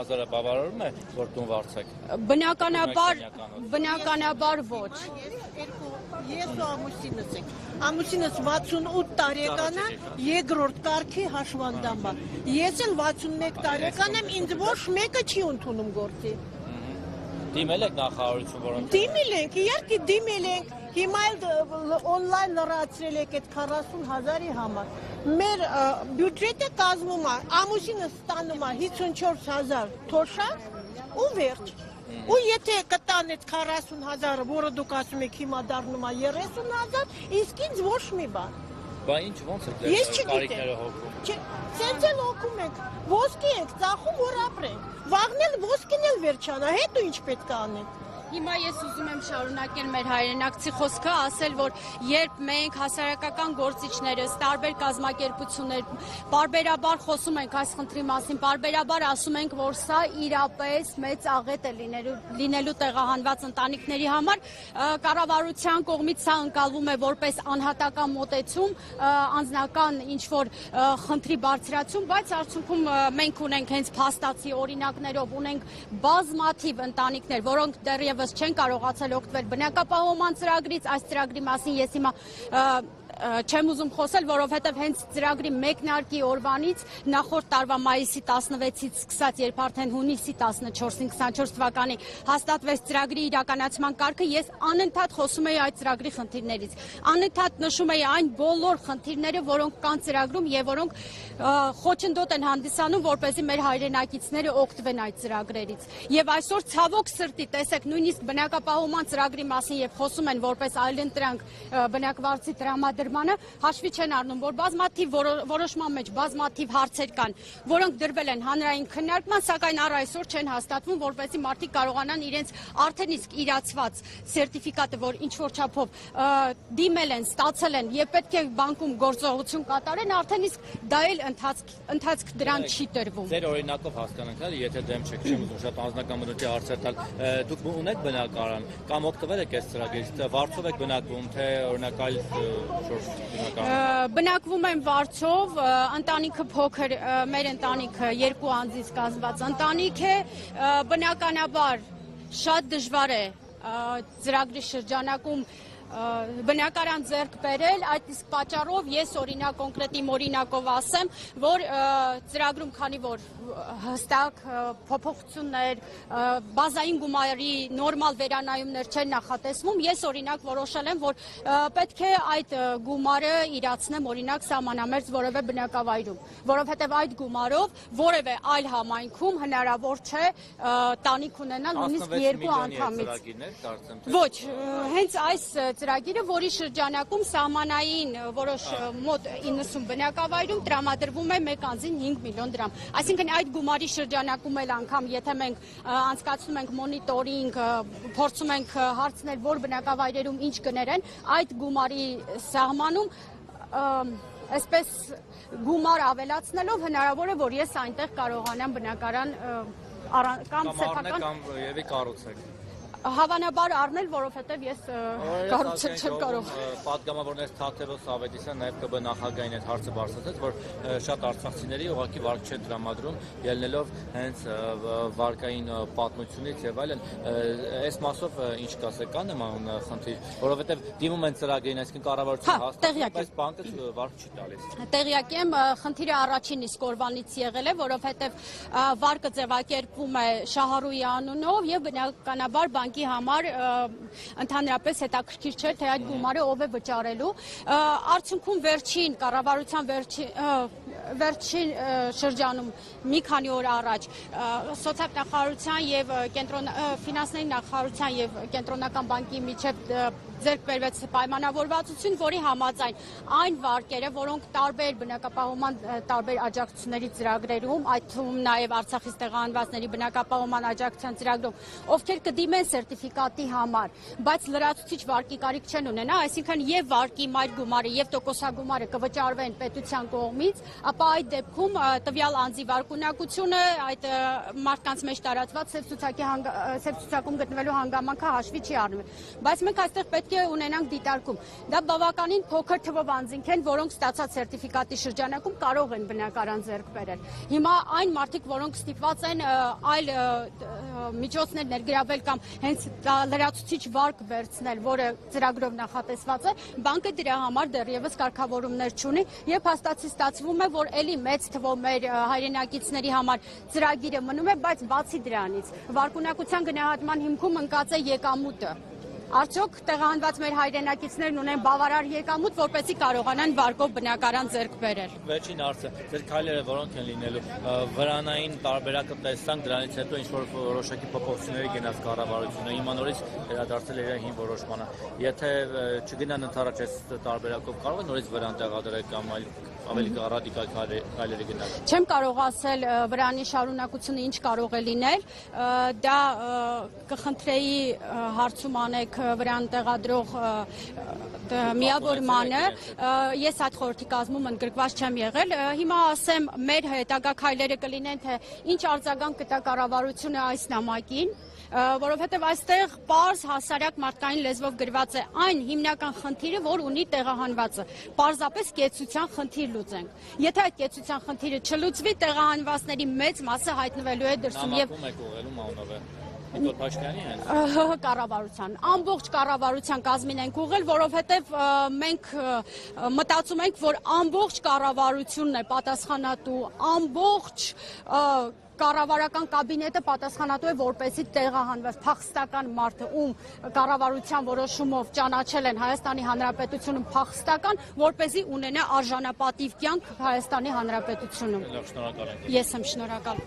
Հազարը բավարարում է, որ տուն վարձեք։ Բնականաբար ոչ։ Ես ու ամուսինս ենք։ Ամուսինս 68 տարեկան է, երկրորդ կարգի հաշվանդամ է։ Ես էլ 61 տարեկան եմ, ինձ ոչ մեկը չի ընդունում գործի։ Դիմել եք նախարարություն, որոնք Դիմել ենք, իհարկե դիմել ենք։ Հիմա էլ օնլայն լրացրել եք այդ 40,000-ի համար։ Մեր բյուջետը կազմում է, ամուսինս ստանում է 54,000 թոշակ ու վերջ։ Ու եթե կտան այդ 40,000-ը, որը դուք ասում եք հիմա դառնում է 30,000, իսկ ինձ ոչ մի բան։ Բա ինչ ոնց է կարիքները հոգում։ Սենց էլ հոգում ենք, ոսկի ենք, ծախում, որ ապրենք։ Վաղն էլ ոսկին էլ վերջանա, հետո ինչ պետք է անենք։ Հիմա ես ուզում եմ շարունակել մեր հայրենակցի խոսքը, ասել, որ երբ մենք հասարակական գործիչներս, տարբեր կազմակերպություններ, պարբերաբար խոսում ենք այս խնդրի մասին, պարբերաբար ասում ենք, որ սա իրապես մեծ աղետ է լինելու տեղահանված ընտանիքների համար, կառավարության կողմից սա ընկալվում է որպես անհատական մոտեցում, անձնական ինչ-որ խնդրի բարձրացում, բայց արդյունքում մենք ունենք հենց փաստացի օրինակներով, ունենք բազմաթիվ ընտանիքներ, որոնք դեռևս չեն կարողացել օգտվել բնակապահովման ծրագրից, այս ծրագրի մասին ես հիմա չեմ ուզում խոսել, որովհետև հենց ծրագրի մեկնարկի օրվանից նախորդ տարվա մայիսի 16-ից սկսած, երբ արդեն հունիսի 14-ին 24 թվականի հաստատվեց ծրագրի իրականացման կարգը, ես անընդհատ խոսում էի այդ ծրագրի խնդիրներից, անընդհատ նշում էի այն բոլոր խնդիրները, որոնք կան ծրագրում եւ որոնք խոչընդոտ են հանդիսանում, որպեսզի մեր հայրենակիցները օգտվեն այդ ծրագրերից։ Եվ այսօր ցավոք սրտի, տեսեք, նույնիսկ բնակապահովման ծրագրի մասին եւ խոսում են որպես այլընտրանք բնակվարձի տրամադրմանը, հաշվի չեն առնում, որ բազմաթիվ որոշման մեջ բազմաթիվ հարցեր կան, որոնք դրվել են հանրային քննարկման, սակայն առ այսօր չեն հաստատվում, որպեսզի մարդիկ կարողանան իրենց արդեն իսկ իրացված սերտիֆիկատը, որ ինչ որ չափով դիմել են, ստացել են եւ պետք է բանկում գործողություն կատարեն, արդեն իսկ դա էլ ընթացք դրան չի տրվում։ Ձեր օրինակով հասկանանք, եթե դեմ չեք, չեմ ուզում շատ անձնական բնույթի հարցեր տալ, դուք ունեք բնակարան կամ օգտվել եք այս ծրագրից, վարձով եք բնակվում, թե օրինակ այլ բնակվում եմ վարձով, ընտանիքը փոքր, մեր ընտանիքը երկու անձից կազմված ընտանիք է, բնականաբար շատ դժվար է ծրագրի շրջանակում բնակարան ձեռք բերել, այդ իսկ պատճառով ես օրինակ կոնկրետ իմ օրինակով ասեմ, որ ծրագրում քանի որ հստակ փոփոխություններ, բազային գումարի նորմալ վերանայումներ չեն նախատեսվում, ես օրինակ որոշել եմ, որ պետք է այդ գումարը իրացնեմ օրինակ սահմանամերձ որևէ բնակավայրում, որովհետև այդ գումարով որևէ այլ համայնքում հնարավոր չէ տանիք ունենալ նույնիսկ երկու անդամից։ Ոչ, հենց այս ծրագիրը, որի շրջանակում սահմանային որոշ մոտ 90 բնակավայրում տրամադրվում է մեկ անձին 5 միլիոն դրամ։ Այսինքն այդ գումարի շրջանակում էլ անգամ, եթե մենք անցկացնում ենք մոնիտորինգ, փորձում ենք հարցնել, որ բնակավայրերում ինչ գներ են, այդ գումարի սահմանում այսպես գումար ավելացնելով հնարավոր է, որ ես այնտեղ կարողանամ բնակարան կամ սեփական կամ եւի կառուցել։ Հավանաբար առնել, որովհետև ես կառուցել չեմ կարող։ Պատգամավորներ Թաթևոս Ավետիսյան նաև ԿԲ նախագահին այդ հարցը բարձրացրեց, որ շատ արցախցիների ուղղակի վարկ չեն տրամադրում, ելնելով հենց վարկային պատմությունից եւ այլն։ Այս մասով ինչ կասեք, կա նման խնդիր, որովհետև դիմում են ծրագրին, այսինքն կառավարությունը հաստատում, բայց բանկը վարկ չի տալիս։ Տեղյակ եմ, խնդիրը առաջին իսկ օրվանից եղել է, որովհետև վարկը ձևակերպվում է Շահարուի անունով եւ բնականաբար համար ընդհանրապես հետաքրքիր չէ, թե այդ գումարը ով է վճարելու։ Արդյունքում վերջին կառավարության վերջին շրջանում մի քանի օր առաջ սոցիալ-նախարարության եւ ֆինանսների նախարարության եւ կենտրոնական բանկի միջև ձեռք բերվեց պայմանավորվածություն, որի համաձայն այն վարկերը, որոնք տարբեր բնակապահովման տարբեր աջակցությունների ծրագրերում, այդ թվում նաև Արցախից տեղահանվածների բնակապահովման աջակցության ծրագրում, ովքեր կդիմեն սերտիֆիկատի համար, բայց լրացուցիչ վարկի կարիք չեն ունենա, այսինքն եւ վարկի մայր գումարը եւ տոկոսագումարը կվճարվեն պետության կողմից, ապա այդ դեպքում տվյալ անձի վարկունակությունը, այդ մարդկանց մեջ տարածված սև ցուցակում գտնվելու հանգամանքը հաշվի չի առնվել։ Բայց մենք այստեղ պետք պետք է ունենանք դիտարկում։ Դա բավականին փոքր թվով անձինք են, որոնք ստացած սերտիֆիկատի շրջանակում կարող են բնակարան ձեռք բերել։ Հիմա այն մարդիկ, որոնք ստիպված են այլ միջոցներ ներգրավել կամ հենց լրացուցիչ վարկ վերցնել, որը ծրագրով նախատեսված է, բանկը դրա համար դեռևս կարգավորումներ չունի եւ փաստացի ստացվում է, որ ելի մեծ թվով մեր հայրենակիցների համար ծրագիրը մնում է, բայց բացի դրանից վարկունակության գնահատման հիմքում ընկած է եկամուտը։ Արդյոք տեղահանված մեր հայրենակիցներն ունեն բավարար եկամուտ, որպեսզի կարողանան վարկով բնակարան ձեռք բերել։ Վերջին հարցը, ձեր քայլերը որոնք են լինելու, վրանային տարբերակը տեսանք, դրանից հետո ինչ-որ որոշակի փոփոխությունների գնաց կառավարությունը, հիմա նորից վերադարձել իր հին որոշմանը։ Եթե չգնան ընդառաջ այս տարբերակով, կարող է նորից վրան տեղադրել կամ ավելի ռադիկալ քայլերի գնալ։ Չեմ կարող ասել վրանի շարունակությունը ինչ կարող է լինել, դա կխնդրեի հարցում անեք վրան տեղադրող միավորմանը, ես այդ խորհրդի կազմում ընդգրկված չեմ եղել, հիմա ասեմ մեր հետագա քայլերը կլինեն, թե ինչ արձագանք կտա կառավարությունը այս նամակին, որովհետև այստեղ պարզ հասարակ մարդկային լեզվով գրված է այն հիմնական խնդիրը, որ ունի տեղահանվածը, պարզապես կեցության խնդիր լուծենք։ Եթե այդ կեցության խնդիրը չլուծվի, տեղահանվածների մեծ մասը հայտնվելու է դրսում եւ նամակում եք ուղղելու Մանովը։ Նիկոլ Փաշինյանի են։ Կառավարության, ամբողջ կառավարության կազմին ենք ուղղել, որովհետև մենք մտածում ենք, որ ամբողջ կառավարությունն է պատասխանատու, ամբողջ կառավարական կաբինետը պատասխանատու է, որպեսզի տեղահանված փախստական մարդը, ում կառավարության որոշումով ճանաչել են Հայաստանի Հանրապետությունում փախստական, որպեսզի ունենա արժանապատիվ կյանք Հայաստանի Հանրապետությունում։ Լավ, շնորհակալ ենք։ Ես եմ շնորհակալ։